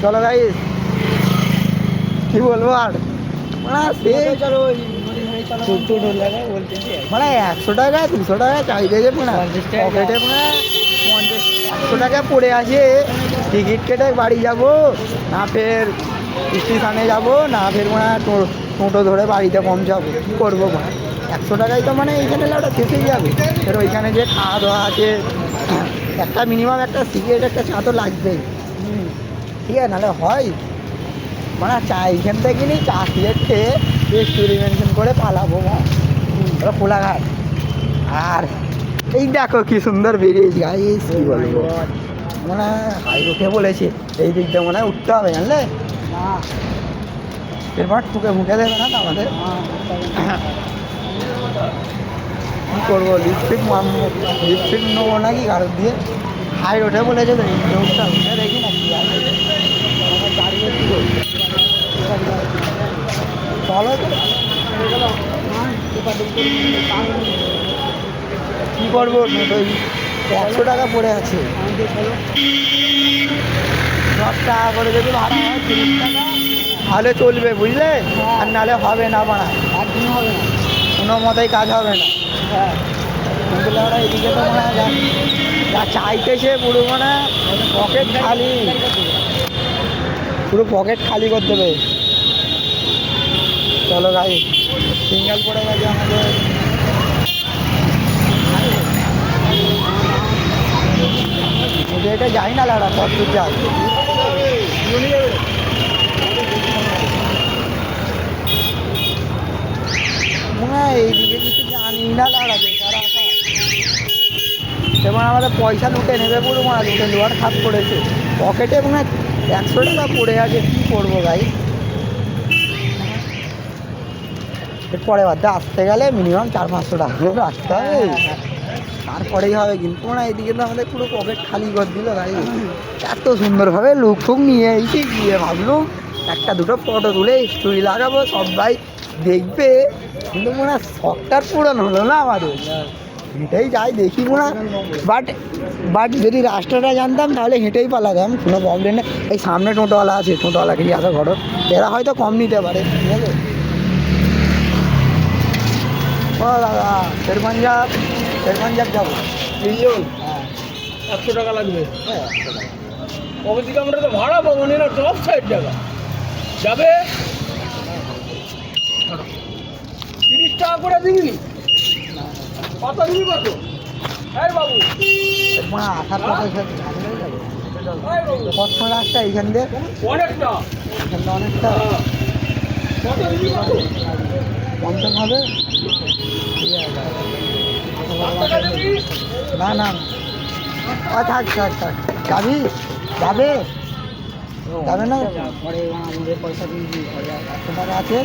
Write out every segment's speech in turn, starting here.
চলো গাইস, কি বলবো আর, মানে 100 টাকা 200 টাকা চাইতে যে পকেটে 100 টাকা পড়ে আছে, টিকিট কেটে বাড়ি যাব না, ফের স্টেশনে যাব না, ফের টোটো ধরে বাড়িতে পৌঁছাবো, কী করবো 100 টাকায় তো মানে এইখানে ওটা শেষেই যাবে। ফের ওইখানে যে খাওয়া দাওয়া আছে, একটা মিনিমাম একটা সিগারেট একটা চা তো লাগবেই, ঠিক আছে, নাহলে হয় মানে চা এইখান থেকে নিই, চা সিগারেট খেয়ে এক্সপেরিমেন্ট করে পালাবো ওরা কোলাঘাট। আর এই দেখো কি সুন্দর বেরিয়েছি গাইস, কি বলবো, মানে হাই রোডে বলেছে এই দিক দিয়ে মনে হয় উঠতে হবে, জানলে এরপর টুকে মুখে দেবে না তো আমাদের। কী করবো, লিপস্টিক নেবো নাকি কারোর দিয়ে, হাই রোডে বলেছে তো এই রোডটা উঠে দেখি না কি আছে, দাঁড়িয়ে চলো কী করবো, 100 টাকা পড়ে আছে, 10 টাকা করে যদি ভাড়া হয় 30 টাকা তাহলে চলবে, বুঝলে, আর নাহলে হবে না, বাড়া একদিন হবে না, কোনো মতেই কাজ হবে না। হ্যাঁ, কিন্তু ওরা এদিকে তো মানে যা চাইতেছে পুরো মানে পকেট খালি, পুরো পকেট খালি করে দেবে। চলো গাই, সিঙ্গেল পড়ে গেছে আমাদের, এটা যাই না লাড়া, কত দূর যাই এইদিকে কিছু জানি না লাড়া, বেকার আসা, এবার আমাদের পয়সা লুটে নেবে পুরো, মানে লুটে নেওয়ার খাত করেছে, পকেটে মানে 100 টাকা পড়ে আছে, কী করবো গাই। এরপরে বাদে আসতে গেলে মিনিমাম 400-500 টাকা করে আসতে হবে, তারপরেই হবে, কিন্তু না এদিকে তো আমাদের পুরো পকেট খালি করে দিল গাড়ি। এত সুন্দরভাবে লুক ফুক নিয়ে এসে গিয়ে ভাবলুম একটা দুটো ফটো তুলে স্টোরি লাগাবো, সবাই দেখবে, কিন্তু মনে শখটার পূরণ হলো না আমাদের, হেঁটেই যাই দেখি মনে, বাট যদি রাস্তাটা জানতাম তাহলে হেঁটেই পালাতাম, কোনো প্রবলেম নেই। এই সামনে টোটোওয়ালা আছে, টোটোওয়ালাকে নিয়ে আসা ঘটক, এরা হয়তো কম নিতে পারে, ঠিক আছে। ও দাদা, শেরপাঞ্জাব যাবো, 3 জন, হ্যাঁ 100 টাকা লাগবে। হ্যাঁ 100 টাকা। কবে থেকে আমরা তো ভাড়া পাবো না, সব 60 টাকা যাবে, 30 টাকা করে দিবি, কত দিবি, কত? এই বাবু, মানে আসার পথে ঝামেলাই যাবে, এই বাবু, কত রাস্তা এইখান দিয়ে, অনেকটা, এখানটা অনেকটা, কত দিবি, কত? 50 হবে, ঠিক টাকা আছে। দিবি? না না থাক থাক থাক, যাবি যাবে যাবে না, পরে আমাদের পয়সা দিয়ে 100 টাকা আছে,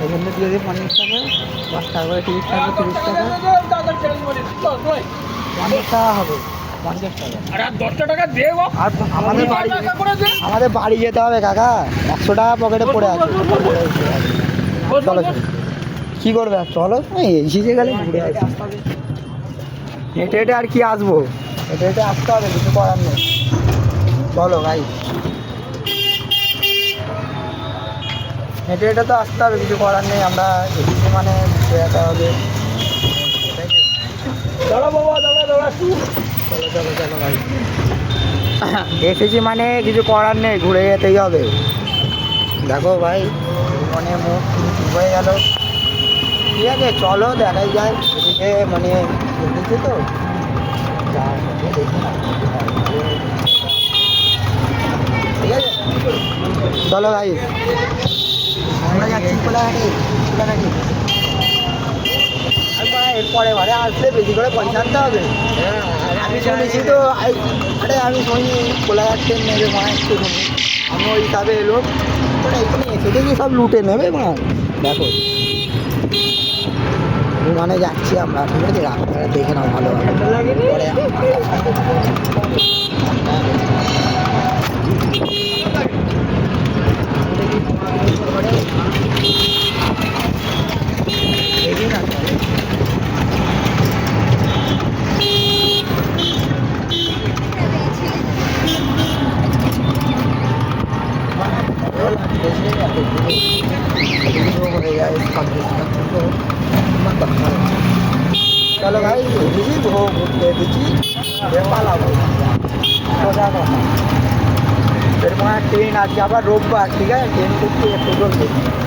এখান থেকে দিয়ে দিই 50 টাকা, 10 টাকা করে 30 টাকা, 30 টাকা, 50 টাকা হবে, 50 টাকা। আর 10 টাকা দে গো, আর আমাদের বাড়ি, টাকা করে দে। আমাদের বাড়ি যেতে হবে কাকা, 100 টাকা পকেটে পড়ে আছে, চলো চলো, কী করবে আর চলো, এসে গেলে ঘুরে আসি, হেঁটে হেঁটে আর কি আসবো, হেঁটে হেঁটে আসতে হবে, কিছু করার নেই, চলো ভাই, হেঁটে হেঁটে তো আসতে হবে, কিছু করার নেই, আমরা এদিকে মানে ঘুরে যেতে হবে, দাঁড়া বাবা, দাঁড়া দাঁড়া একটু। চলো চলো চলো ভাই, এসেছি মানে কিছু করার নেই, ঘুরে যেতেই হবে। দেখো ভাই, মানে মুখ ঠিক হয়ে গেল, ঠিক আছে চলো দেখাই যায়, এদিকে মানে এসেছি তো, দেখি না, ঠিক আছে চলো ভাই, আমরা যাচ্ছি কোলাঘাটে, কোলাঘাটে। এরপরে ঘরে আসলে বেশি করে পয়সা আনতে হবে, আমি শুনেছি তো, আরে আমি শুনি কোলাঘাট ট্রেন নেবে মা, একটু শুনি, আমি ওই হিসাবে এলো, মানে এখানে এসে দেখি সব লুটে নেবে মা, দেখো মানে যাচ্ছি আমরা, ঠিক আছে, রাস্তাটা দেখে নাও ভালো পরে দেখি না, हो गया इस तो चलो भाई दिल्ली हो घूमते दिल्ली पाला সোজা কথা এরপর ট্রেন আজকে আবার রোববার ঠিক আছে ট্রেন করতে একটু